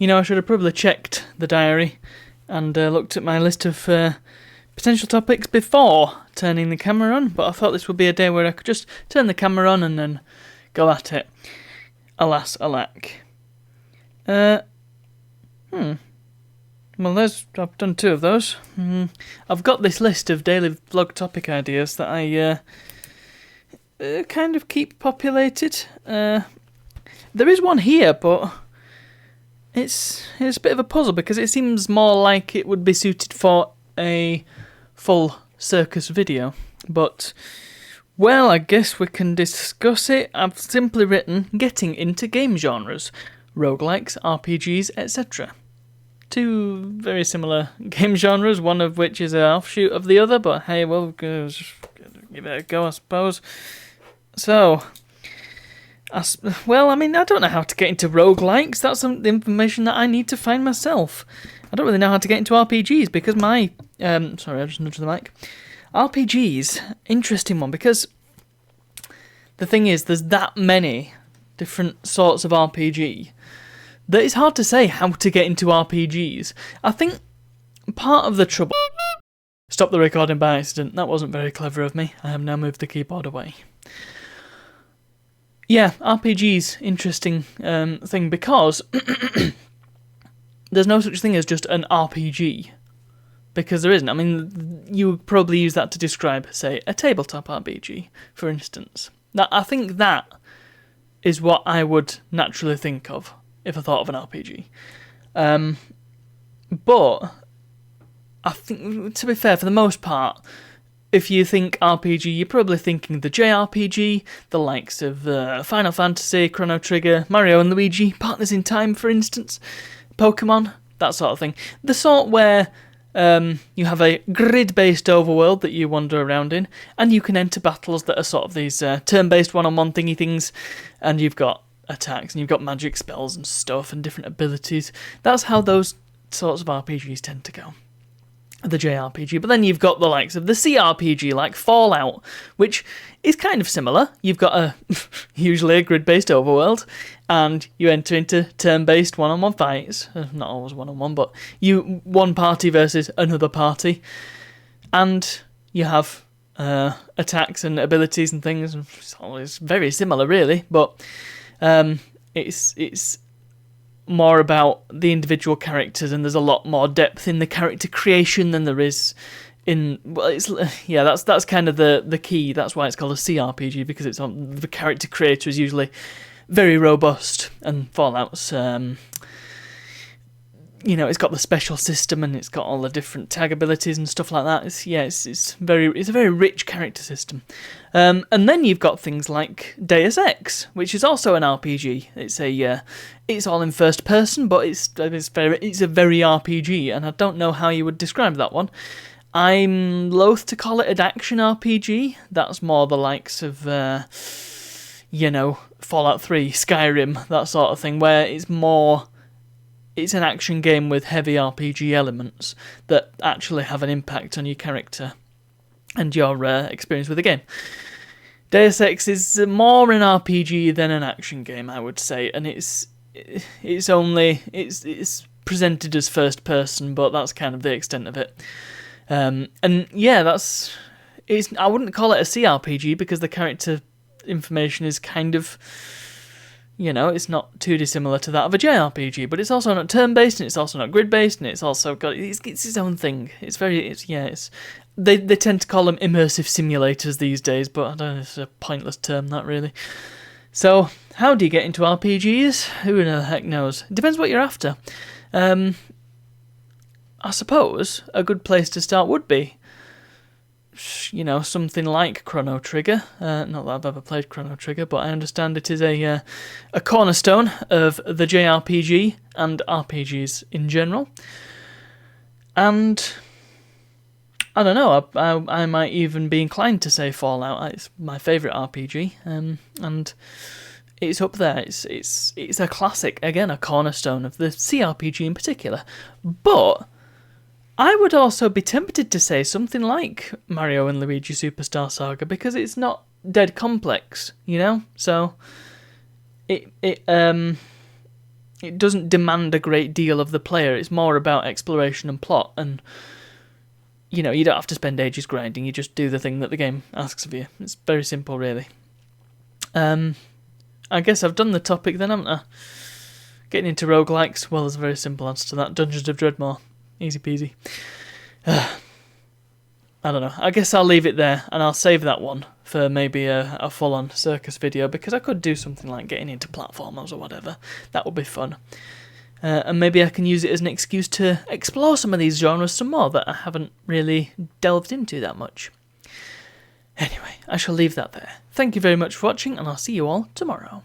I should have probably checked the diary and looked at my list of potential topics before turning the camera on, but I thought this would be a day where I could just turn the camera on and then go at it. Alas, alack. Well, I've done 2 of those. I've got this list of daily vlog topic ideas that I kind of keep populated. There is one here, but it's a bit of a puzzle because it seems more like it would be suited for a full circus video. But, well, I guess we can discuss it. I've simply written getting into game genres, roguelikes, RPGs, etc. 2 very similar game genres, one of which is an offshoot of the other, but hey, well, give it a go, I suppose. So, I don't know how to get into roguelikes. That's the information that I need to find myself. I don't really know how to get into RPGs because my... sorry, I just nudged the mic. RPGs, interesting one, because the thing is, there's that many different sorts of RPG that it's hard to say how to get into RPGs. I think part of the trouble... Stop the recording by accident. That wasn't very clever of me. I have now moved the keyboard away. Yeah, RPGs, interesting thing, because there's no such thing as just an RPG. Because there isn't. I mean, you would probably use that to describe, say, a tabletop RPG, for instance. I think that is what I would naturally think of if I thought of an RPG. But I think, to be fair, for the most part, if you think RPG, you're probably thinking the JRPG, the likes of Final Fantasy, Chrono Trigger, Mario and Luigi, Partners in Time, for instance, Pokemon, that sort of thing. The sort where you have a grid-based overworld that you wander around in, and you can enter battles that are sort of these turn-based one-on-one thingy things, and you've got attacks, and you've got magic spells and stuff, and different abilities. That's how those sorts of RPGs tend to go. The JRPG, but then you've got the likes of the CRPG, like Fallout, which is kind of similar. You've got usually a grid-based overworld, and you enter into turn-based one-on-one fights. Not always one-on-one, but one party versus another party, and you have attacks and abilities and things. It's always very similar, really, but it's more about the individual characters, and there's a lot more depth in the character creation than there is in... Well, that's kind of the key. That's why it's called a CRPG, because it's on the character creator is usually very robust, and Fallout's it's got the special system, and it's got all the different tag abilities and stuff like that. It's a very rich character system. And then you've got things like Deus Ex, which is also an RPG. It's all in first person, but it's a very RPG, and I don't know how you would describe that one. I'm loath to call it an action RPG. That's more the likes of Fallout 3, Skyrim, that sort of thing, where it's an action game with heavy RPG elements that actually have an impact on your character and your experience with the game. Deus Ex is more an RPG than an action game, I would say, and it's presented as first person, but that's kind of the extent of it. I wouldn't call it a CRPG because the character information is kind of... it's not too dissimilar to that of a JRPG, but it's also not turn-based, and it's also not grid-based, and it's also got it's its own thing. They tend to call them immersive simulators these days, but I don't know, it's a pointless term, that really. So, how do you get into RPGs? Who the heck knows? It depends what you're after. I suppose a good place to start would be something like Chrono Trigger. Not that I've ever played Chrono Trigger, but I understand it is a cornerstone of the JRPG and RPGs in general. And I don't know, I might even be inclined to say Fallout. It's my favourite RPG, and it's up there. It's a classic, again, a cornerstone of the CRPG in particular. But I would also be tempted to say something like Mario and Luigi Superstar Saga, because it's not dead complex, So it doesn't demand a great deal of the player. It's more about exploration and plot, and you know, you don't have to spend ages grinding. You just do the thing that the game asks of you. It's very simple, really. I guess I've done the topic then, haven't I? Getting into roguelikes, well, there's a very simple answer to that. Dungeons of Dreadmore. Easy peasy. I don't know. I guess I'll leave it there, and I'll save that one for maybe a full-on circus video, because I could do something like getting into platformers or whatever. That would be fun. And maybe I can use it as an excuse to explore some of these genres some more that I haven't really delved into that much. Anyway, I shall leave that there. Thank you very much for watching, and I'll see you all tomorrow.